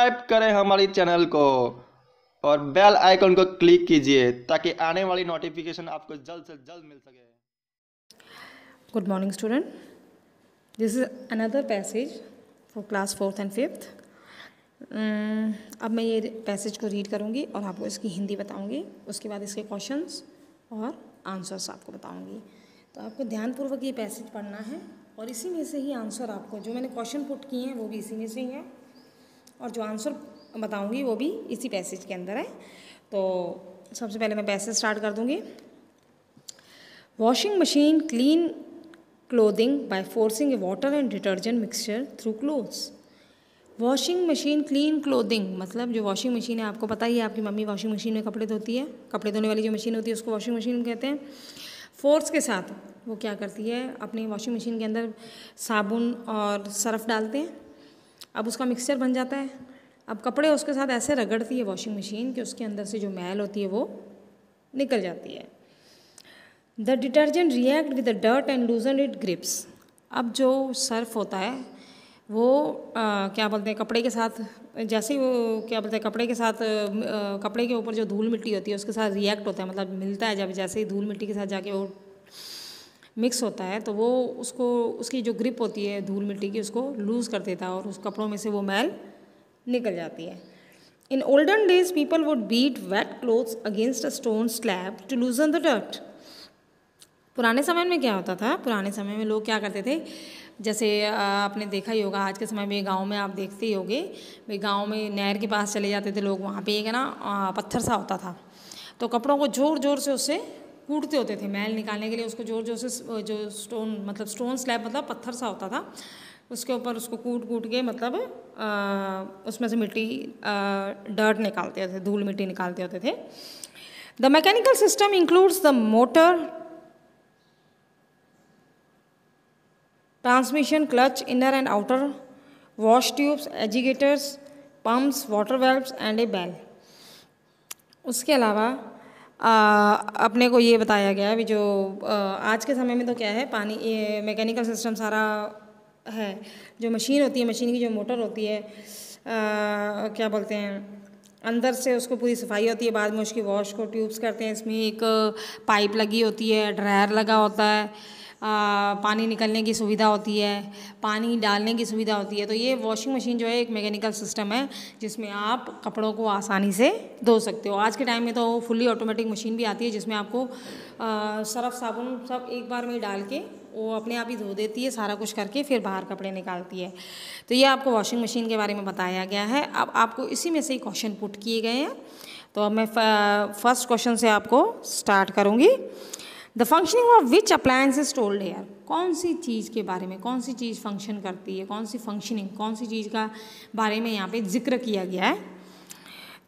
Subscribe करें हमारी channel को और बेल आइकन को क्लिक कीजिए ताकि आने वाली नोटिफिकेशन आपको जल्द से जल्द मिल सके। Good morning, student. This is another passage for class 4th and 5th. अब मैं ये पैसेज को रीड करूँगी और आपको इसकी हिंदी बताऊँगी, उसके बाद इसके क्वेश्चंस और आंसर्स आपको बताऊँगी। तो आपको ध्यानपूर्वक ये पैसेज पढ़ना है और इसी में से ही आंसर आपको, जो मैंने क्वेश्चन पुट किए हैं वो भी इसी में से ही हैं और जो आंसर बताऊँगी वो भी इसी पैसेज के अंदर है। तो सबसे पहले मैं पैसेज स्टार्ट कर दूँगी। Washing machine clean clothing by forcing a water and detergent mixture through clothes. Washing machine clean clothing मतलब जो वॉशिंग मशीन है, आपको पता ही है, आपकी मम्मी वॉशिंग मशीन में कपड़े धोती है, कपड़े धोने वाली जो मशीन होती है उसको वॉशिंग मशीन कहते हैं। फोर्स के साथ वो क्या करती है, अपनी वॉशिंग मशीन के अंदर साबुन और सर्फ डालते हैं, अब उसका मिक्सचर बन जाता है। अब कपड़े उसके साथ ऐसे रगड़ती है वॉशिंग मशीन कि उसके अंदर से जो मैल होती है वो निकल जाती है। The detergent react with the dirt and loosen it grips. अब जो सर्फ होता है वो क्या बोलते हैं, कपड़े के साथ जैसे ही वो क्या बोलते हैं, कपड़े के साथ कपड़े के ऊपर जो धूल मिट्टी होती है उसके साथ रिएक्ट होता है, मतलब मिलता है। जब जैसे ही धूल मिट्टी के साथ जाके वो मिक्स होता है तो वो उसको, उसकी जो ग्रिप होती है धूल मिट्टी की, उसको लूज़ कर देता है और उस कपड़ों में से वो मैल निकल जाती है। In olden days people would beat wet clothes against a stone slab to loosen the dirt. पुराने समय में क्या होता था, पुराने समय में लोग क्या करते थे, जैसे आपने देखा ही होगा, आज के समय में गांव में आप देखते ही होंगे, भाई गांव में नहर के पास चले जाते थे लोग, वहाँ पे एक है ना पत्थर सा होता था, तो कपड़ों को ज़ोर ज़ोर से उससे कूटते होते थे मैल निकालने के लिए। उसको ज़ोर ज़ोर से जो स्टोन मतलब स्टोन स्लैब मतलब पत्थर सा होता था, उसके ऊपर उसको कूट कूट के मतलब उसमें से मिट्टी डर्ट निकालते थे, धूल मिट्टी निकालते होते थे। The mechanical system includes the motor, transmission, clutch, inner and outer, wash tubes, agitators, pumps, water valves and a bell. उसके अलावा अपने को ये बताया गया है जो आज के समय में तो क्या है, पानी मैकेनिकल सिस्टम सारा है। जो मशीन होती है, मशीन की जो मोटर होती है, क्या बोलते हैं, अंदर से उसको पूरी सफाई होती है, बाद में उसकी वॉश को ट्यूब्स करते हैं। इसमें एक पाइप लगी होती है, ड्रायर लगा होता है, पानी निकलने की सुविधा होती है, पानी डालने की सुविधा होती है। तो ये वॉशिंग मशीन जो है एक मैकेनिकल सिस्टम है जिसमें आप कपड़ों को आसानी से धो सकते हो। आज के टाइम में तो फुली ऑटोमेटिक मशीन भी आती है जिसमें आपको सर्फ साबुन सब एक बार में डाल के वो अपने आप ही धो देती है, सारा कुछ करके फिर बाहर कपड़े निकालती है। तो ये आपको वॉशिंग मशीन के बारे में बताया गया है। अब आपको इसी में से ही क्वेश्चन पुट किए गए हैं, तो अब मैं फर्स्ट क्वेश्चन से आपको स्टार्ट करूँगी। The functioning of which appliance is told here. कौन सी चीज़ के बारे में, कौन सी चीज़ फंक्शन करती है, कौन सी फंक्शनिंग, कौन सी चीज़ का बारे में यहाँ पे जिक्र किया गया है।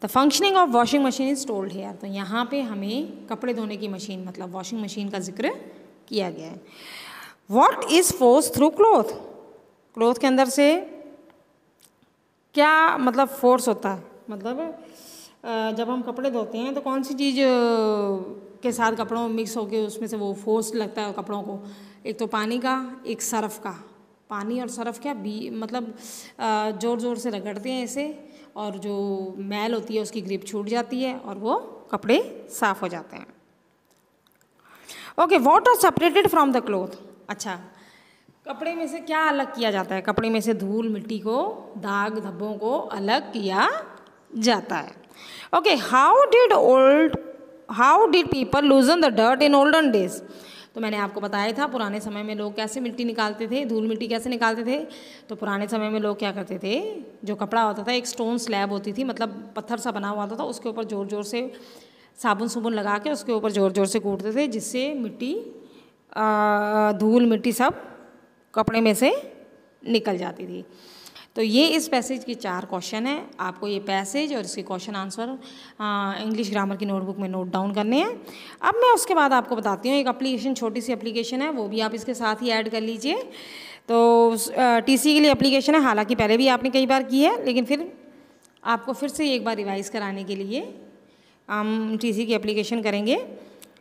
The functioning of washing machine is told here. तो यहाँ पे हमें कपड़े धोने की मशीन मतलब वॉशिंग मशीन का जिक्र किया गया है। What is force through cloth. Cloth के अंदर से क्या मतलब फोर्स होता है, मतलब जब हम कपड़े धोते हैं तो कौन सी चीज़ के साथ कपड़ों में मिक्स होकर उसमें से वो फोर्स लगता है कपड़ों को। एक तो पानी का, एक सर्फ का। पानी और सर्फ क्या मतलब ज़ोर ज़ोर से रगड़ते हैं इसे और जो मैल होती है उसकी ग्रिप छूट जाती है और वो कपड़े साफ हो जाते हैं। Okay, what are separated from the cloth. अच्छा, कपड़े में से क्या अलग किया जाता है, कपड़े में से धूल मिट्टी को, दाग धब्बों को अलग किया जाता है। Okay, how did people लूजन the dirt in olden days. तो मैंने आपको बताया था पुराने समय में लोग कैसे मिट्टी निकालते थे, धूल मिट्टी कैसे निकालते थे। तो पुराने समय में लोग क्या करते थे, जो कपड़ा होता था एक स्टोन स्लैब होती थी, मतलब पत्थर सा बना हुआ होता था, उसके ऊपर ज़ोर ज़ोर से साबुन सुबुन लगा के उसके ऊपर ज़ोर ज़ोर से कूटते थे, जिससे मिट्टी धूल मिट्टी सब कपड़े में से निकल जाती थी। तो ये इस पैसेज के 4 क्वेश्चन हैं। आपको ये पैसेज और इसके क्वेश्चन आंसर इंग्लिश ग्रामर की नोटबुक में नोट डाउन करने हैं। अब मैं उसके बाद आपको बताती हूँ, एक एप्लीकेशन, छोटी सी एप्लीकेशन है, वो भी आप इसके साथ ही ऐड कर लीजिए। तो टीसी के लिए एप्लीकेशन है, हालांकि पहले भी आपने कई बार की है, लेकिन फिर आपको फिर से एक बार रिवाइज़ कराने के लिए हम टीसी की एप्लीकेशन करेंगे।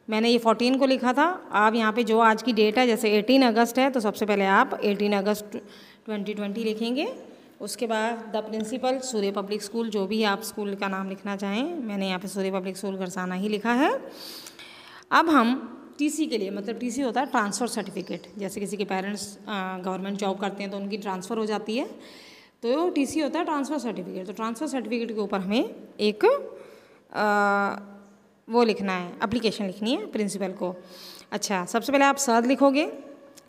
मैंने ये 14 को लिखा था, आप यहाँ पे जो आज की डेट है, जैसे 18 अगस्त है, तो सबसे पहले आप 18 अगस्त 2020 लिखेंगे। उसके बाद the principal Surya public school, जो भी आप स्कूल का नाम लिखना चाहें, मैंने यहाँ पे सूर्य पब्लिक स्कूल गरसाना ही लिखा है। अब हम टीसी के लिए, मतलब टीसी होता है ट्रांसफ़र सर्टिफिकेट, जैसे किसी के पेरेंट्स गवर्नमेंट जॉब करते हैं तो उनकी ट्रांसफ़र हो जाती है, तो टीसी होता है ट्रांसफ़र सर्टिफिकेट। तो ट्रांसफ़र सर्टिफिकेट के ऊपर हमें एक वो लिखना है, एप्लीकेशन लिखनी है प्रिंसिपल को। अच्छा, सबसे पहले आप सर लिखोगे,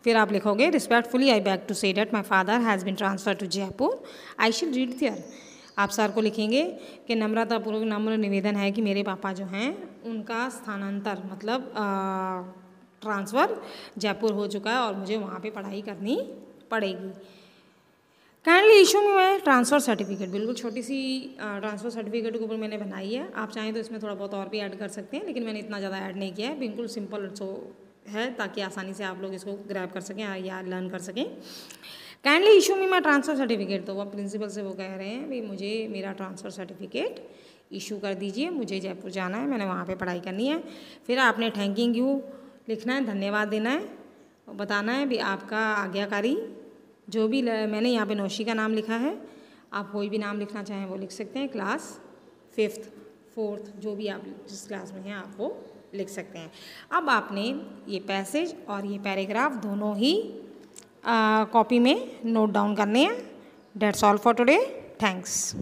फिर आप लिखोगे respectfully I beg to say that my father has been transfer to Jaipur, I shall read there. आप सर को लिखेंगे कि नम्रतापूर्वक नम्र निवेदन है कि मेरे पापा जो हैं उनका स्थानांतर मतलब ट्रांसफ़र जयपुर हो चुका है और मुझे वहाँ पे पढ़ाई करनी पड़ेगी। काइंडली इशू में मैं ट्रांसफ़र सर्टिफिकेट, बिल्कुल छोटी सी ट्रांसफ़र सर्टिफिकेट के ऊपर मैंने बनाई है। आप चाहें तो इसमें थोड़ा बहुत और भी ऐड कर सकते हैं, लेकिन मैंने इतना ज़्यादा ऐड नहीं किया है, बिल्कुल सिंपल सो है ताकि आसानी से आप लोग इसको ग्रैब कर सकें या लर्न कर सकें। काइंडली इशू में मैं ट्रांसफ़र सर्टिफिकेट, तो वो प्रिंसिपल से वो कह रहे हैं भाई मुझे मेरा ट्रांसफ़र सर्टिफिकेट इशू कर दीजिए, मुझे जयपुर जाना है, मैंने वहाँ पे पढ़ाई करनी है। फिर आपने थैंकिंग यू लिखना है, धन्यवाद देना है और बताना है भी आपका आज्ञाकारी, जो भी मैंने यहाँ पे नौशी का नाम लिखा है, आप कोई भी नाम लिखना चाहें वो लिख सकते हैं, क्लास 5th 4th जो भी आप जिस क्लास में हैं आप वो लिख सकते हैं। अब आपने ये पैसेज और ये पैराग्राफ दोनों ही कॉपी में नोट डाउन करने हैं। That's all for today, thanks.